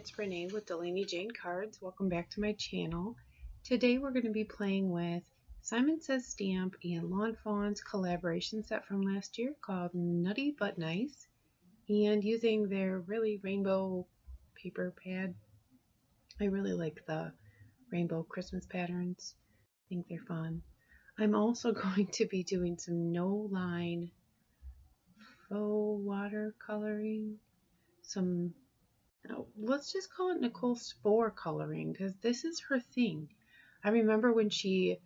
it's Renee with Delaney Jane Cards. Welcome back to my channel. Today we're going to be playing with Simon Says Stamp and Lawn Fawn's collaboration set from last year called Nutty But Nice, and using their really rainbow paper pad. I really like the rainbow Christmas patterns. I think they're fun. I'm also going to be doing some no-line faux watercoloring, let's just call it Nichol Spohr coloring, because this is her thing. I remember when she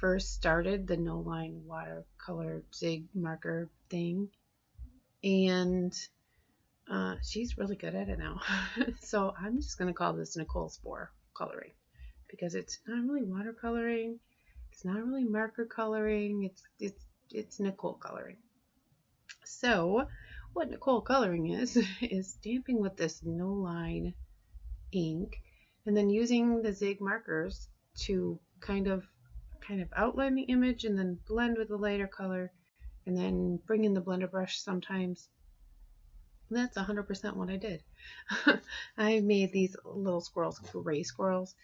first started the no-line watercolor Zig marker thing, and she's really good at it now. So I'm just going to call this Nichol Spohr coloring, because it's not really watercoloring, it's not really marker coloring, it's Nichol coloring. So what Nichol coloring is stamping with this no-line ink and then using the Zig markers to kind of outline the image and then blend with the lighter color and then bring in the blender brush sometimes. That's 100% what I did. I made these little squirrels, gray squirrels.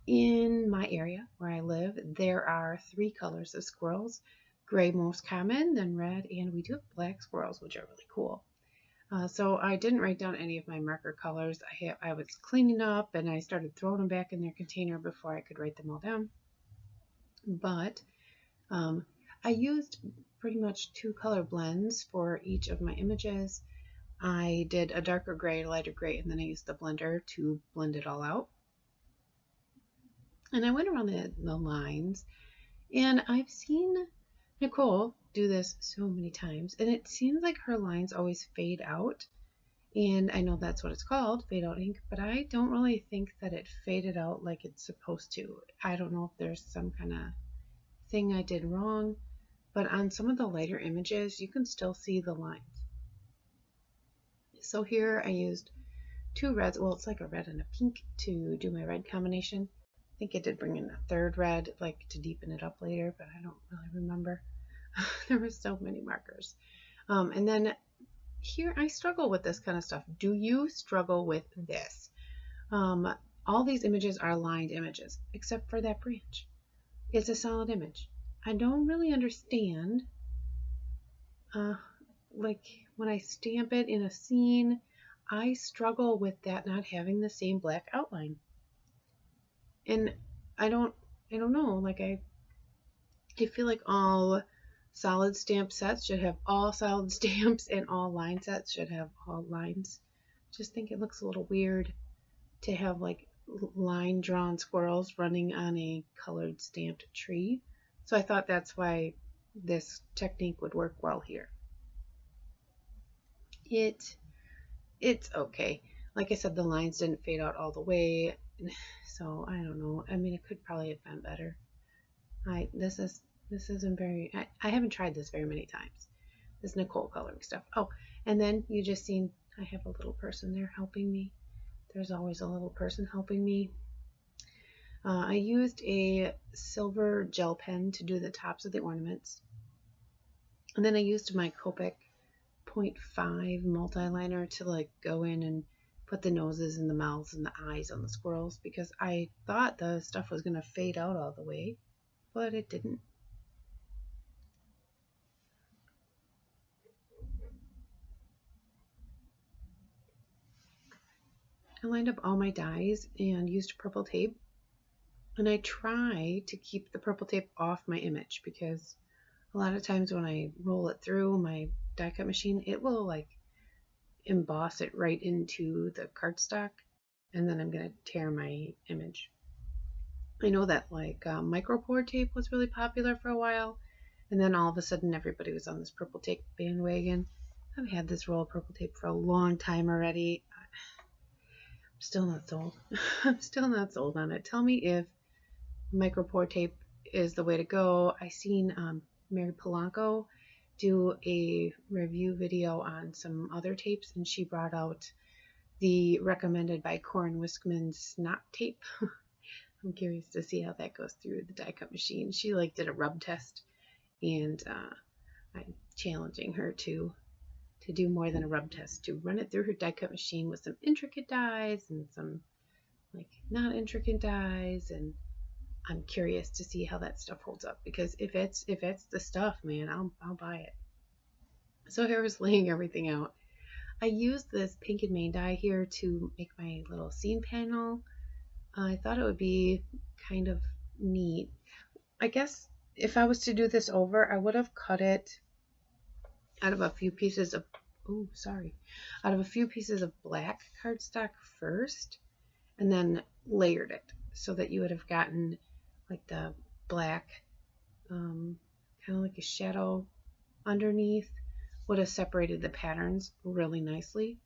In my area where I live, there are 3 colors of squirrels. Gray most common, then red, and we do have black squirrels, which are really cool. So I didn't write down any of my marker colors. I was cleaning up and I started throwing them back in their container before I could write them all down. But I used pretty much 2 color blends for each of my images. I did a darker gray, a lighter gray, and then I used the blender to blend it all out. And I went around the lines, and I've seen Nichol do this so many times, and it seems like her lines always fade out, and I know that's what it's called, fade out ink, but I don't really think that it faded out like it's supposed to. I don't know if there's some kind of thing I did wrong, but on some of the lighter images you can still see the lines. So here I used 2 reds, well, it's like a red and a pink to do my red combination. I think I did bring in a 3rd red, like to deepen it up later, but I don't really remember. There were so many markers. And then here I struggle with this kind of stuff. Do you struggle with this? All these images are lined images, except for that branch. It's a solid image. I don't really understand, like when I stamp it in a scene, I struggle with that not having the same black outline. And I don't know, like I feel like all solid stamp sets should have all solid stamps and all line sets should have all lines. Just think it looks a little weird to have like line drawn squirrels running on a colored stamped tree. So I thought that's why this technique would work well here. It's okay. Like I said, the lines didn't fade out all the way. So I don't know. I mean, it could probably have been better. This isn't very, I haven't tried this very many times, this Nichol coloring stuff. Oh, and then you just seen I have a little person there helping me. There's always a little person helping me. I used a silver gel pen to do the tops of the ornaments. And then I used my Copic 0.5 multi-liner to like go in and put the noses and the mouths and the eyes on the squirrels, because I thought the stuff was going to fade out all the way, but it didn't. I lined up all my dies and used purple tape, and I try to keep the purple tape off my image, because a lot of times when I roll it through my die cut machine, it will like emboss it right into the cardstock, and then I'm going to tear my image. I know that like micro pour tape was really popular for a while, and then all of a sudden everybody was on this purple tape bandwagon. I've had this roll of purple tape for a long time already. I'm still not sold. I'm still not sold on it. Tell me if micro pour tape is the way to go. I seen Mary Polanco do a review video on some other tapes, and she brought out the recommended by Corin Wiskman's snot tape. I'm curious to see how that goes through the die cut machine. She like did a rub test, and I'm challenging her to to do more than a rub test, to run it through her die cut machine with some intricate dies and some like not intricate dies, and I'm curious to see how that stuff holds up, because if it's the stuff, man, I'll buy it. So here I was laying everything out. I used this pink and main die here to make my little scene panel. I thought it would be kind of neat. I guess if I was to do this over, I would have cut it out of a few pieces of black cardstock first, and then layered it so that you would have gotten like the black, kind of like a shadow underneath, would have separated the patterns really nicely.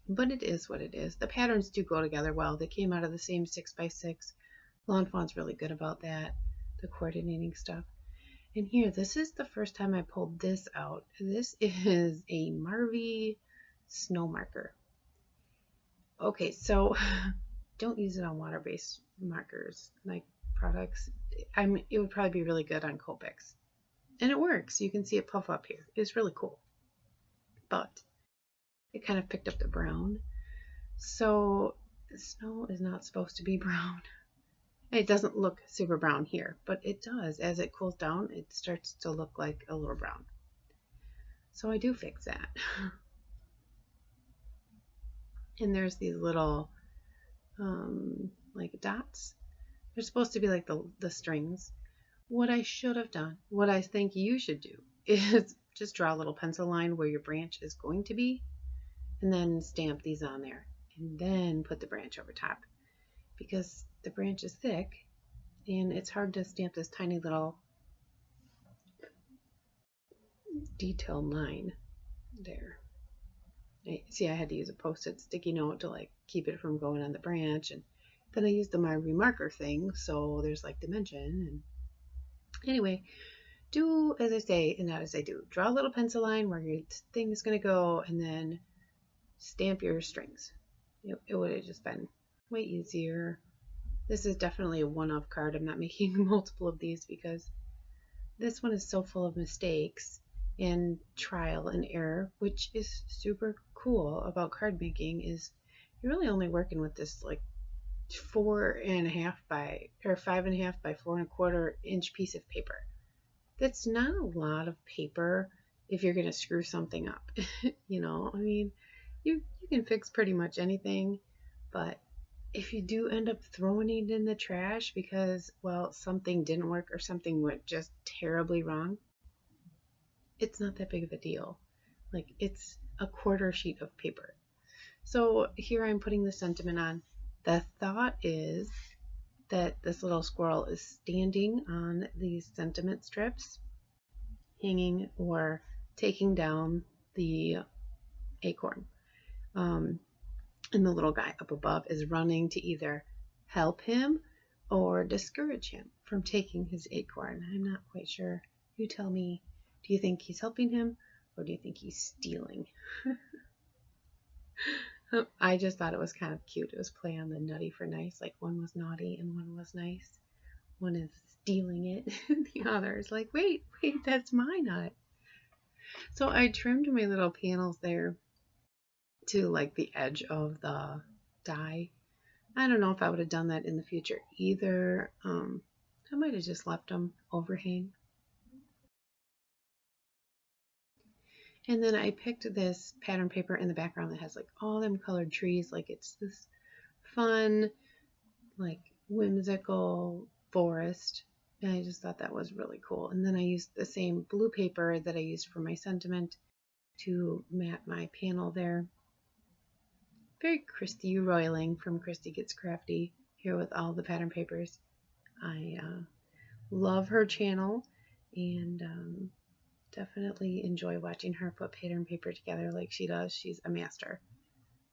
But it is what it is. The patterns do go together well. They came out of the same 6x6. Lawn Fawn's really good about that, the coordinating stuff. And here, this is the first time I pulled this out. This is a Marvy snow marker. Okay, so don't use it on water-based markers, like products. It would probably be really good on Copics. And it works. You can see it puff up here. It's really cool. But it kind of picked up the brown. So the snow is not supposed to be brown. It doesn't look super brown here, but it does. As it cools down, it starts to look like a little brown. So I do fix that. And there's these little like dots. They're supposed to be like the strings. What I should have done, what I think you should do, is just draw a little pencil line where your branch is going to be, and then stamp these on there, and then put the branch over top, because the branch is thick and it's hard to stamp this tiny little detailed line there. See, I had to use a post-it sticky note to like keep it from going on the branch, and then I used the Marvy marker thing, so there's like dimension. And anyway, do as I say and not as I do. Draw a little pencil line where your thing is going to go, and then stamp your strings. It would have just been way easier. This is definitely a one-off card. I'm not making multiple of these because this one is so full of mistakes and trial and error, which is super cool about card making. Is you're really only working with this like 4.5 by 5.5 by 4.25 inch piece of paper. That's not a lot of paper if you're going to screw something up. You know, I mean, you can fix pretty much anything, but if you do end up throwing it in the trash because, well, something didn't work or something went just terribly wrong, it's not that big of a deal. Like, it's a quarter sheet of paper. So here I'm putting the sentiment on. The thought is that this little squirrel is standing on these sentiment strips, hanging or taking down the acorn. And the little guy up above is running to either help him or discourage him from taking his acorn. I'm not quite sure. You tell me, do you think he's helping him or do you think he's stealing? I just thought it was kind of cute. It was play on the nutty for nice. Like one was naughty and one was nice. One is stealing it. The other is like, wait, that's my nut. So I trimmed my little panels there to like the edge of the die. I don't know if I would have done that in the future either. I might have just left them overhang. And then I picked this pattern paper in the background that has like all them colored trees. Like it's this fun, like whimsical forest. And I just thought that was really cool. And then I used the same blue paper that I used for my sentiment to mat my panel there. Very Christy Roiling from Christy Gets Crafty here with all the pattern papers. I love her channel and definitely enjoy watching her put pattern paper together like she does. She's a master.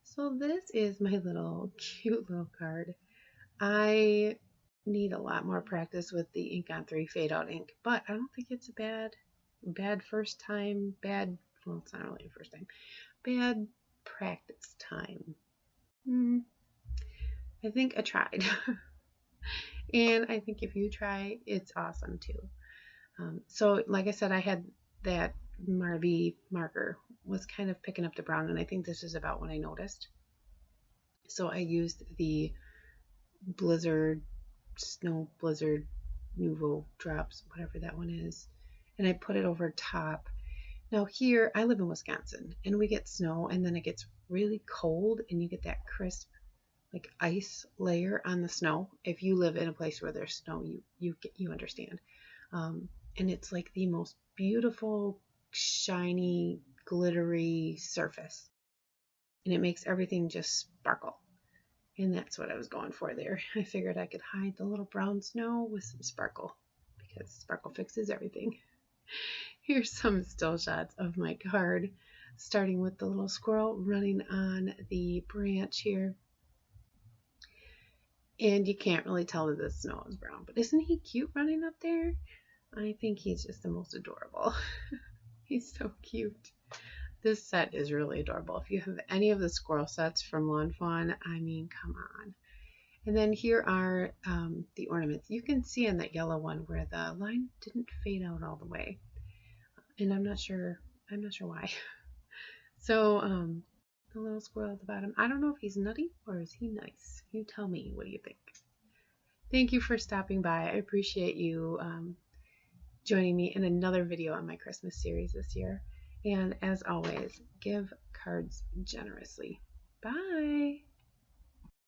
So this is my little cute little card. I need a lot more practice with the ink on 3 fade out ink, but I don't think it's a bad first time, well, it's not really a first time, bad practice time. I think I tried. And I think if you try, it's awesome too. So like I said, I had that Marby marker was kind of picking up the brown, and I think this is about when I noticed. So I used the Blizzard, Snow Blizzard Nouveau drops, whatever that one is, and I put it over top. Now here, I live in Wisconsin, and we get snow, and then it gets really cold, and you get that crisp, like ice layer on the snow. If you live in a place where there's snow, you understand. And it's like the most beautiful, shiny, glittery surface, and it makes everything just sparkle. And that's what I was going for there. I figured I could hide the little brown snow with some sparkle, because sparkle fixes everything. Here's some still shots of my card, starting with the little squirrel running on the branch here. And you can't really tell that the snow is brown, but isn't he cute running up there? I think he's just the most adorable. He's so cute. This set is really adorable. If you have any of the squirrel sets from Lawn Fawn, I mean, come on. And then here are the ornaments. You can see on that yellow one where the line didn't fade out all the way. And I'm not sure why. So the little squirrel at the bottom, I don't know if he's nutty or is he nice. You tell me, what do you think? Thank you for stopping by. I appreciate you joining me in another video on my Christmas series this year. And as always, give cards generously. Bye.